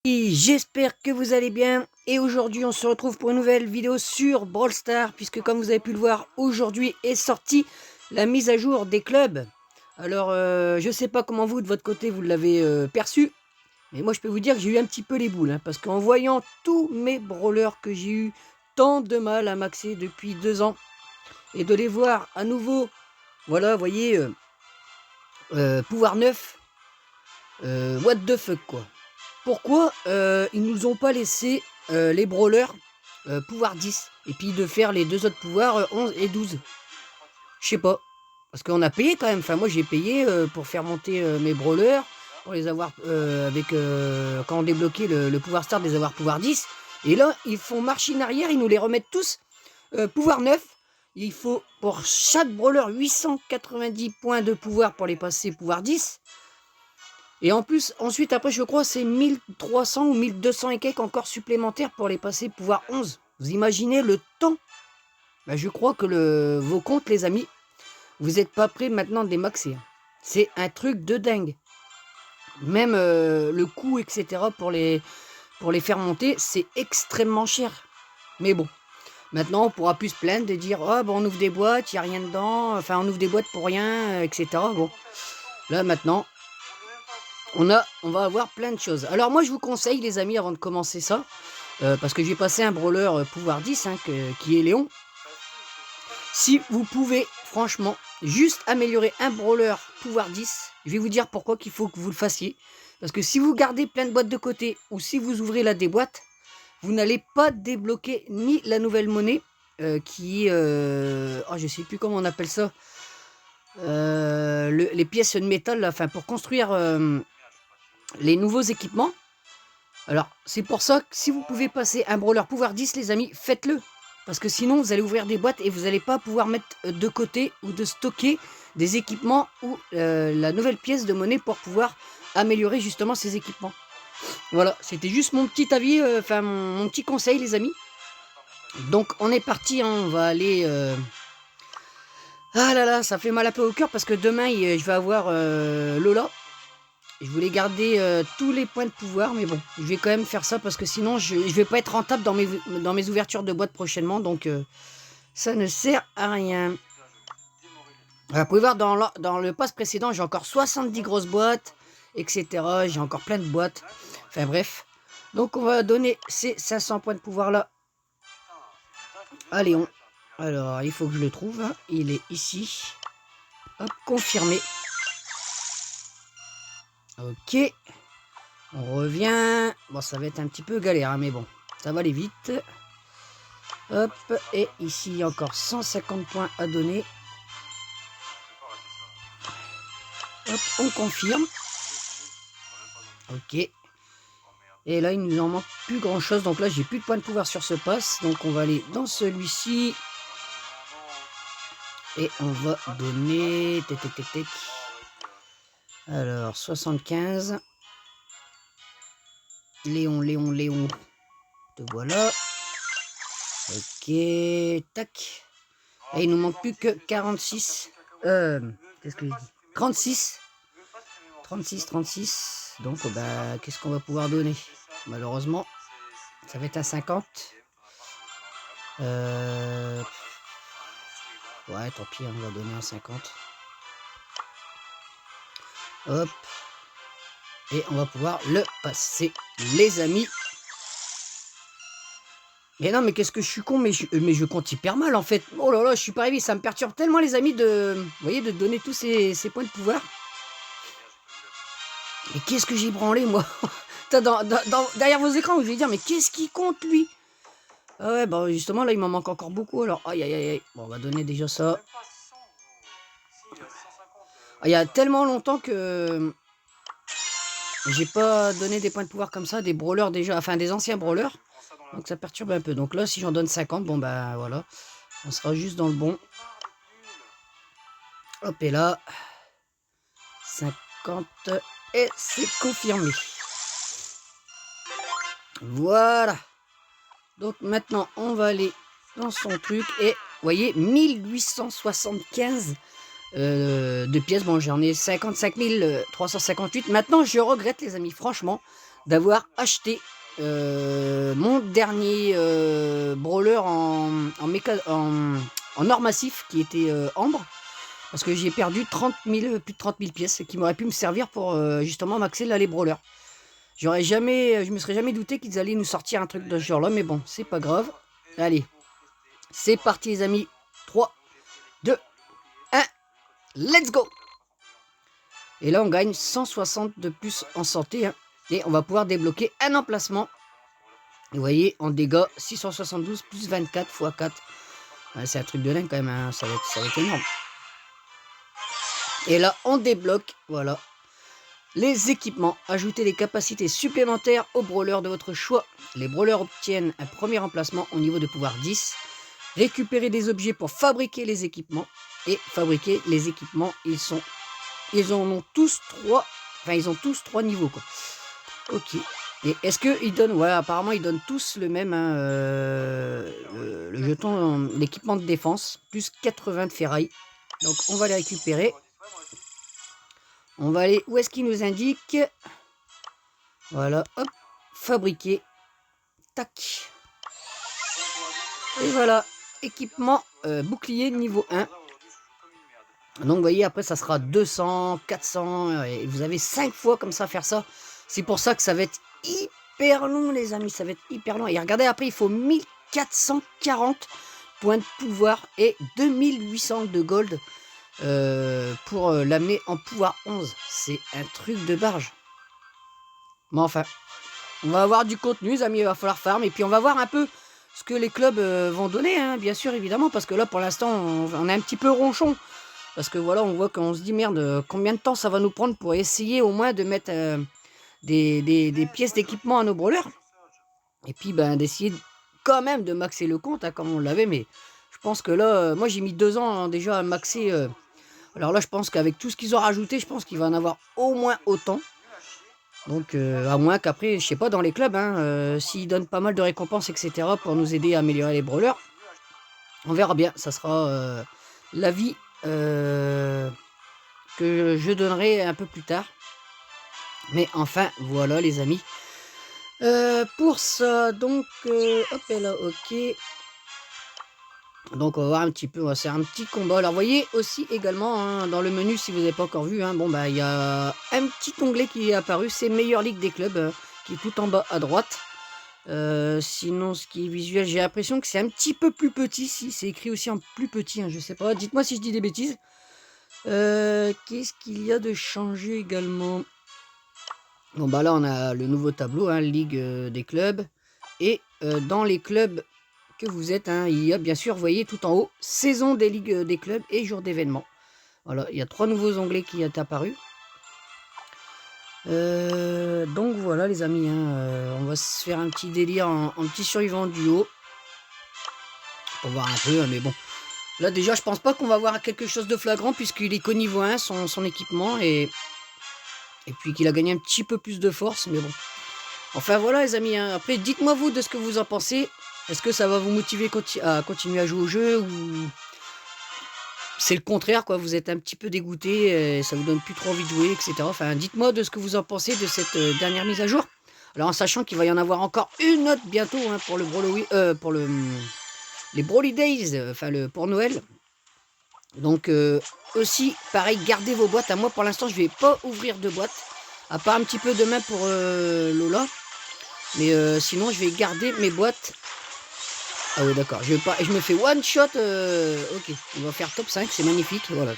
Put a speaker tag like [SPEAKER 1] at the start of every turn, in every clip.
[SPEAKER 1] J'espère que vous allez bien et aujourd'hui on se retrouve pour une nouvelle vidéo sur Brawl Stars puisque comme vous avez pu le voir aujourd'hui est sortie la mise à jour des clubs. Alors je sais pas comment vous de votre côté vous l'avez perçu, mais moi je peux vous dire que j'ai eu un petit peu les boules parce qu'en voyant tous mes brawlers que j'ai eu tant de mal à maxer depuis 2 ans et de les voir à nouveau, voilà vous voyez, pouvoir 9, what the fuck quoi. Pourquoi ils nous ont pas laissé les brawlers pouvoir 10 et puis de faire les deux autres pouvoirs 11 et 12. Je sais pas. Parce qu'on a payé quand même. Enfin, moi j'ai payé pour faire monter mes brawlers, pour les avoir avec quand on débloquait le pouvoir start, les avoir pouvoir 10. Et là, ils font marche en arrière, ils nous les remettent tous pouvoir 9. Il faut pour chaque brawler 890 points de pouvoir pour les passer pouvoir 10. Et en plus, ensuite, après, je crois, c'est 1300 ou 1200 et quelques encore supplémentaires pour les passer pouvoir 11. Vous imaginez le temps? Ben, je crois que vos comptes, les amis, vous n'êtes pas prêts maintenant de les maxer. C'est un truc de dingue. Même le coût, etc., pour les faire monter, c'est extrêmement cher. Mais bon, maintenant, on pourra plus se plaindre de dire « Oh, bon, on ouvre des boîtes, il n'y a rien dedans. Enfin, on ouvre des boîtes pour rien, etc. » Bon, là, maintenant... On va avoir plein de choses. Alors moi je vous conseille les amis avant de commencer ça, parce que j'ai passé un brawler pouvoir 10 hein, qui est Léon. Si vous pouvez franchement juste améliorer un brawler pouvoir 10, je vais vous dire pourquoi qu'il faut que vous le fassiez. Parce que si vous gardez plein de boîtes de côté ou si vous ouvrez la déboîte, vous n'allez pas débloquer ni la nouvelle monnaie qui est... oh, je sais plus comment on appelle ça. Les pièces de métal, là, pour construire... les nouveaux équipements. Alors, c'est pour ça que si vous pouvez passer un brawler pouvoir 10, les amis, faites-le. Parce que sinon, vous allez ouvrir des boîtes et vous n'allez pas pouvoir mettre de côté ou de stocker des équipements ou la nouvelle pièce de monnaie pour pouvoir améliorer justement ces équipements. Voilà, c'était juste mon petit avis, mon petit conseil, les amis. Donc, on est parti, hein, on va aller... Ah là là, ça fait mal un peu au cœur parce que demain, je vais avoir Lola. Je voulais garder tous les points de pouvoir, mais bon, je vais quand même faire ça parce que sinon, je vais pas être rentable dans mes ouvertures de boîtes prochainement, donc ça ne sert à rien. Vous pouvez voir, dans le pass précédent, j'ai encore 70 grosses boîtes, etc. J'ai encore plein de boîtes. Enfin bref. Donc on va donner ces 500 points de pouvoir-là à Léon. Alors, il faut que je le trouve. Il est ici. Hop, confirmé. Ok. On revient. Bon, ça va être un petit peu galère, hein, mais bon, ça va aller vite. Hop, et ici, il y a encore 150 points à donner. Hop, on confirme. Ok. Et là, il nous en manque plus grand chose. Donc là, j'ai plus de points de pouvoir sur ce pass. Donc on va aller dans celui-ci. Et on va donner... Alors, 75. Léon. Te voilà. Ok, tac. Et il nous manque plus que 46. Qu'est-ce que j'ai dit? 36. 36. Donc, bah, qu'est-ce qu'on va pouvoir donner? Malheureusement, ça va être à 50. Ouais, tant pis, on va donner un 50. Hop. Et on va pouvoir le passer, les amis. Mais non, mais qu'est-ce que je suis con, mais je compte hyper mal en fait. Oh là là, je suis pas arrivé, ça me perturbe tellement les amis vous voyez, de donner tous ces points de pouvoir. Mais qu'est-ce que j'ai branlé moi? Derrière vos écrans, je vais dire, mais qu'est-ce qui compte lui? Ah ouais, bah justement là il m'en manque encore beaucoup alors. Aïe aïe aïe. Bon, on va donner déjà ça. Ah, il y a tellement longtemps que j'ai pas donné des points de pouvoir comme ça, des brawlers déjà, enfin des anciens brawlers. Donc ça perturbe un peu. Donc là, si j'en donne 50, bon bah voilà. On sera juste dans le bon. Hop, et là. 50. Et c'est confirmé. Voilà. Donc maintenant, on va aller dans son truc. Et vous voyez, 1875 de pièces. Bon, j'en ai 55 358. Maintenant, je regrette, les amis, franchement, d'avoir acheté mon dernier brawler en or massif qui était ambre. Parce que j'ai perdu plus de 30 000 pièces qui m'auraient pu me servir pour justement maxer là les brawlers. Je me serais jamais douté qu'ils allaient nous sortir un truc de ce genre là, mais bon, c'est pas grave. Allez, c'est parti les amis. 3, 2, 1, let's go! Et là on gagne 160 de plus en santé, hein, et on va pouvoir débloquer un emplacement. Et vous voyez, en dégâts, 672 plus 24 x 4. Ouais, c'est un truc de dingue quand même, hein, ça va être énorme. Et là, on débloque, voilà, les équipements. Ajoutez des capacités supplémentaires aux brawlers de votre choix. Les brawlers obtiennent un premier emplacement au niveau de pouvoir 10. Récupérez des objets pour fabriquer les équipements. Et fabriquer les équipements, ils en ont tous 3. Enfin, ils ont tous 3 niveaux, quoi. Ok. Et est-ce qu'ils donnent... Ouais, apparemment, ils donnent tous le même, hein, le jeton, l'équipement de défense, plus 80 de ferraille. Donc, on va les récupérer. On va aller... Où est-ce qu'il nous indique? Voilà, hop, fabriquer. Tac. Et voilà, équipement bouclier niveau 1. Donc, vous voyez, après, ça sera 200, 400. Et vous avez 5 fois comme ça à faire ça. C'est pour ça que ça va être hyper long, les amis. Ça va être hyper long. Et regardez, après, il faut 1440 points de pouvoir et 2800 de gold pour l'amener en pouvoir 11. C'est un truc de barge. Mais enfin, on va avoir du contenu, les amis. Il va falloir farm. Et puis, on va voir un peu ce que les clubs vont donner, hein, bien sûr, évidemment. Parce que là, pour l'instant, on est un petit peu ronchon. Parce que voilà, on voit qu'on se dit, merde, combien de temps ça va nous prendre pour essayer au moins de mettre des pièces d'équipement à nos brawlers. Et puis, ben, d'essayer quand même de maxer le compte, hein, comme on l'avait. Mais je pense que là, moi, j'ai mis 2 ans, hein, déjà à maxer. Alors là, je pense qu'avec tout ce qu'ils ont rajouté, je pense qu'il va en avoir au moins autant. Donc, à moins qu'après, je sais pas, dans les clubs, hein, s'ils donnent pas mal de récompenses, etc., pour nous aider à améliorer les brawlers, on verra bien. Ça sera l'avis que je donnerai un peu plus tard. Mais enfin, voilà les amis. Pour ça, donc, hop et là, ok. Donc on va voir un petit peu, c'est un petit combat. Alors vous voyez aussi également, hein, dans le menu, si vous n'avez pas encore vu, hein, bon bah il y a un petit onglet qui est apparu, c'est meilleure ligue des clubs, qui est tout en bas à droite. Sinon ce qui est visuel, j'ai l'impression que c'est un petit peu plus petit, si c'est écrit aussi en plus petit, hein, je sais pas, dites-moi si je dis des bêtises. Qu'est-ce qu'il y a de changé également? Bon bah là on a le nouveau tableau, hein, ligue des clubs, et dans les clubs que vous êtes, hein, il y a bien sûr, vous voyez tout en haut, saison des ligues des clubs et jour d'événement. Voilà, il y a 3 nouveaux onglets qui sont apparus. Donc voilà les amis, hein, on va se faire un petit délire en petit survivant duo. Pour voir un peu, mais bon. Là déjà je pense pas qu'on va voir quelque chose de flagrant puisqu'il est qu'au niveau 1 son équipement et puis qu'il a gagné un petit peu plus de force, mais bon. Enfin voilà les amis, hein. Après dites-moi vous de ce que vous en pensez. Est-ce que ça va vous motiver à continuer à jouer au jeu ou c'est le contraire, quoi, vous êtes un petit peu dégoûté, et ça vous donne plus trop envie de jouer, etc. Enfin, dites-moi de ce que vous en pensez de cette dernière mise à jour. Alors en sachant qu'il va y en avoir encore une autre bientôt, hein, pour le les Brawly Days, enfin pour Noël. Donc aussi, pareil, gardez vos boîtes. À moi pour l'instant, je vais pas ouvrir de boîte, à part un petit peu demain pour Lola. Mais sinon, je vais garder mes boîtes. Ah oui, d'accord, je me fais one shot, ok, on va faire top 5, c'est magnifique, voilà.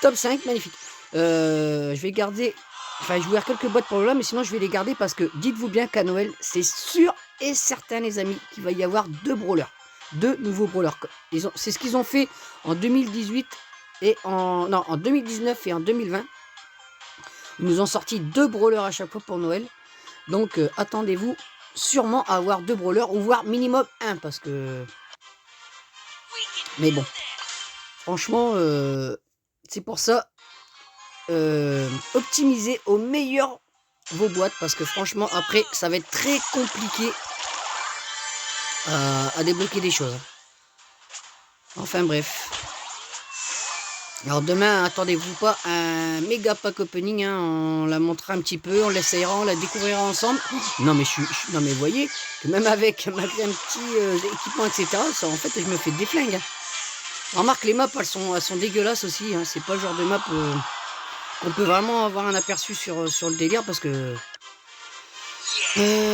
[SPEAKER 1] Top 5, magnifique. Je vais garder, enfin je vais ouvrir quelques boîtes pour là, mais sinon je vais les garder parce que dites-vous bien qu'à Noël, c'est sûr et certain les amis, qu'il va y avoir 2 brawlers. 2 nouveaux brawlers. C'est ce qu'ils ont fait en 2018 et en 2019 et en 2020. Ils nous ont sorti 2 brawlers à chaque fois pour Noël. Donc attendez-vous sûrement à avoir 2 brawlers ou voire minimum 1 parce que mais bon franchement c'est pour ça optimisez au meilleur vos boîtes parce que franchement après ça va être très compliqué à débloquer des choses. Enfin bref, Alors demain, attendez-vous pas un méga pack opening, hein, on la montrera un petit peu, on l'essayera, on la découvrira ensemble. Non mais non mais vous voyez que même avec malgré un petit équipement etc, ça, en fait je me fais des flingues. Hein. Remarque les maps elles sont dégueulasses aussi, hein. C'est pas le genre de map qu'on peut vraiment avoir un aperçu sur le délire parce que...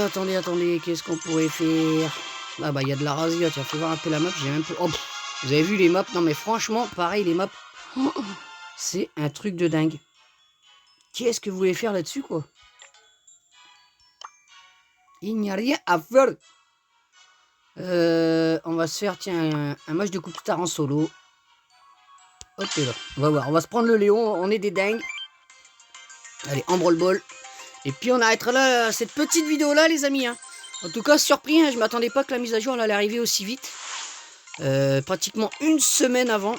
[SPEAKER 1] attendez, qu'est-ce qu'on pourrait faire? Ah bah il y a de la razzia, tiens, fais voir un peu la map, j'ai même peu... Oh, vous avez vu les maps? Non mais franchement, pareil les maps, c'est un truc de dingue. Qu'est-ce que vous voulez faire là-dessus quoi? Il n'y a rien à faire. On va se faire, tiens, un match de coup de star en solo. Hop là, on va voir, on va se prendre le Léon, on est des dingues. Allez, en brawl-ball. Et puis on arrêtera là cette petite vidéo là les amis. Hein. En tout cas, surpris, hein, je m'attendais pas que la mise à jour elle allait arriver aussi vite. Pratiquement une semaine avant.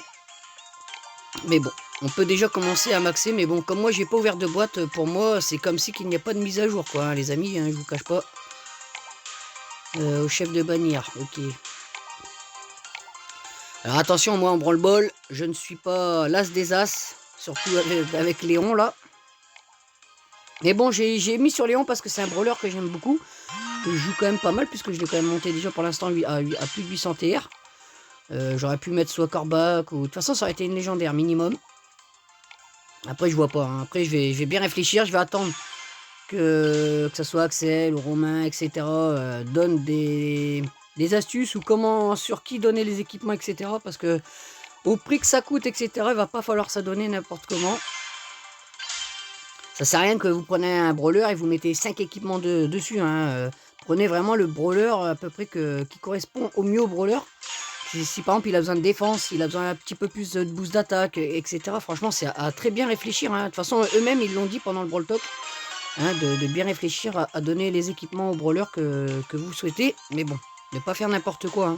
[SPEAKER 1] Mais bon, on peut déjà commencer à maxer. Mais bon, comme moi j'ai pas ouvert de boîte, pour moi c'est comme si qu'il n'y a pas de mise à jour quoi, hein, les amis, hein, je vous cache pas. Au chef de bannière, ok. Alors attention, moi en branle-ball, je ne suis pas l'as des as, surtout avec Léon là. Mais bon, j'ai mis sur Léon parce que c'est un brawler que j'aime beaucoup. Que je joue quand même pas mal puisque je l'ai quand même monté déjà pour l'instant à plus de 800 TR. J'aurais pu mettre soit Corbac ou... De toute façon, ça aurait été une légendaire minimum. Après, je vois pas. Hein. Après, je vais bien réfléchir. Je vais attendre que ça soit Axel ou Romain, etc. Donne des astuces ou comment, sur qui donner les équipements, etc. Parce que au prix que ça coûte, etc., il va pas falloir s'adonner n'importe comment. Ça sert à rien que vous prenez un brawler et vous mettez 5 équipements dessus. Hein. Prenez vraiment le brawler à peu près qui correspond au mieux au brawler. Si par exemple il a besoin de défense, il a besoin un petit peu plus de boost d'attaque, etc. Franchement, c'est à très bien réfléchir. Hein. De toute façon, eux-mêmes, ils l'ont dit pendant le Brawl Talk. Hein, de bien réfléchir à donner les équipements au brawler que vous souhaitez. Mais bon, ne pas faire n'importe quoi. Hein.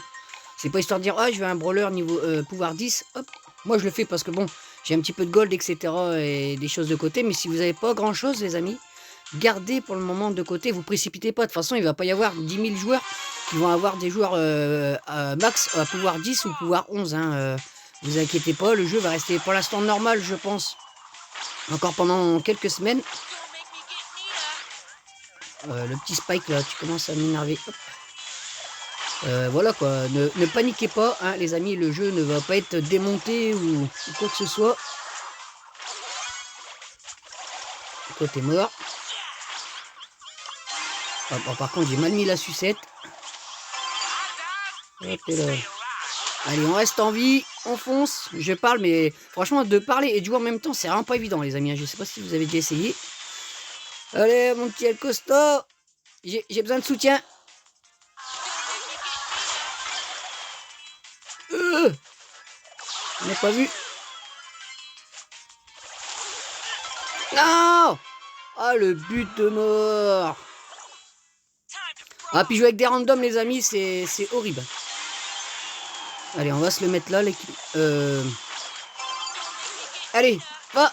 [SPEAKER 1] C'est pas histoire de dire, ah, je veux un brawler niveau pouvoir 10. Hop, moi je le fais parce que bon, j'ai un petit peu de gold, etc. et des choses de côté. Mais si vous n'avez pas grand chose, les amis, gardez pour le moment de côté. Vous précipitez pas. De toute façon, il va pas y avoir 10 000 joueurs qui vont avoir des joueurs à max à pouvoir 10 ou pouvoir 11. Hein. Vous inquiétez pas, le jeu va rester pour l'instant normal, je pense. Encore pendant quelques semaines. Le petit Spike là, tu commences à m'énerver. Voilà quoi, ne paniquez pas, hein, les amis, le jeu ne va pas être démonté ou quoi que ce soit. Toi t'es mort. Ah, bon, par contre j'ai mal mis la sucette. Hop, là. Allez, on reste en vie, on fonce. Je parle, mais franchement, de parler et de jouer en même temps, c'est vraiment pas évident, les amis. Hein. Je sais pas si vous avez déjà essayé. Allez, mon petit El Costo, j'ai besoin de soutien. On n'a pas vu. Non! Ah, le but de mort. Ah, puis jouer avec des randoms, les amis, c'est horrible. Allez, on va se le mettre là, l'équipe. Allez, va.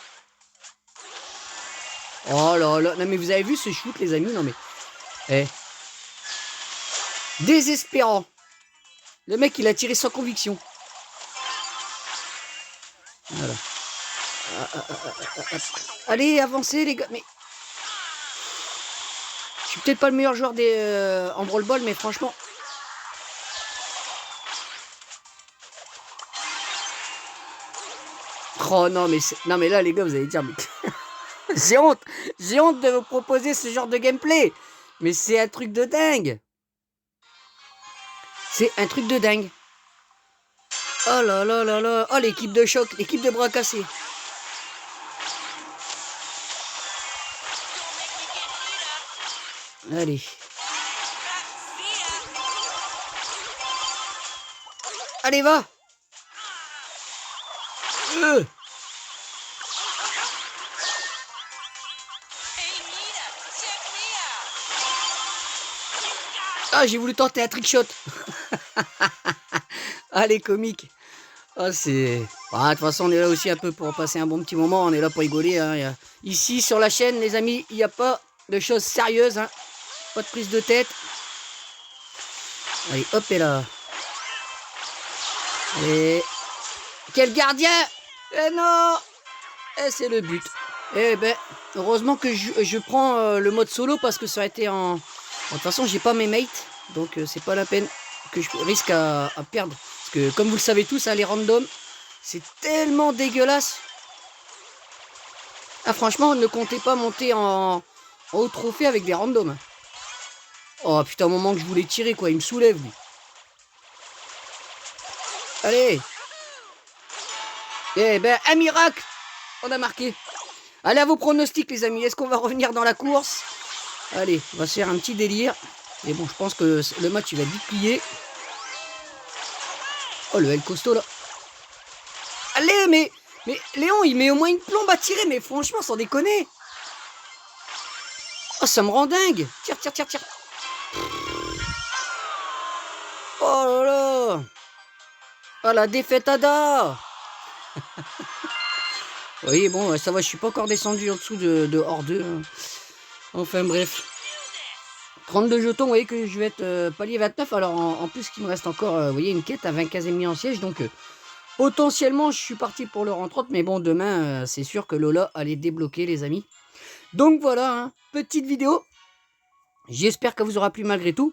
[SPEAKER 1] Oh là là, non mais vous avez vu ce shoot, les amis? Non mais... Eh. Désespérant. Le mec, il a tiré sans conviction. Voilà. Allez, avancez, les gars. Mais... Je suis peut-être pas le meilleur joueur en brawl ball, mais franchement... Oh non, mais là, les gars, vous allez dire... Mais... j'ai honte de vous proposer ce genre de gameplay. Mais c'est un truc de dingue. C'est un truc de dingue. Oh là là là là. Oh, l'équipe de choc, l'équipe de bras cassés. Allez. Allez, va. Ah, j'ai voulu tenter un trickshot. Allez, comique. Ah, c'est... Ah, de toute façon, on est là aussi un peu pour passer un bon petit moment. On est là pour rigoler. Hein. Ici, sur la chaîne, les amis, il n'y a pas de choses sérieuses. Hein. Pas de prise de tête. Allez, hop, et là. Allez. Quel gardien! Eh non. Eh, c'est le but. Eh ben, heureusement que je prends le mode solo parce que ça a été en... De toute façon, j'ai pas mes mates, donc c'est pas la peine que je risque à perdre. Parce que comme vous le savez tous, hein, les randoms, c'est tellement dégueulasse. Ah franchement, ne comptez pas monter en haut trophée avec des randoms. Oh putain, au moment que je voulais tirer, quoi, il me soulève, lui. Allez. Eh ben, un miracle. On a marqué. Allez, à vos pronostics, les amis. Est-ce qu'on va revenir dans la course? Allez, on va se faire un petit délire. Mais bon, je pense que le match, il va vite plier. Oh, le L costaud, là. Allez, mais Léon, il met au moins une plombe à tirer. Mais franchement, sans déconner. Oh, ça me rend dingue. Tire, tire, tire, tire. Oh là là. Oh, la défaite Ada. Oui, bon, ça va, je suis pas encore descendu en dessous de hors 2. Hein. Enfin, bref. 32 jetons, vous voyez que je vais être palier 29. Alors, en plus, il me reste encore, vous voyez, une quête à 20 cases ennemies en siège. Donc, potentiellement, je suis parti pour le rang 30. Mais bon, demain, c'est sûr que Lola allait débloquer, les amis. Donc, voilà, hein, petite vidéo. J'espère qu'elle vous aura plu malgré tout.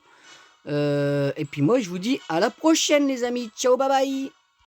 [SPEAKER 1] Et puis moi, je vous dis à la prochaine, les amis. Ciao, bye bye.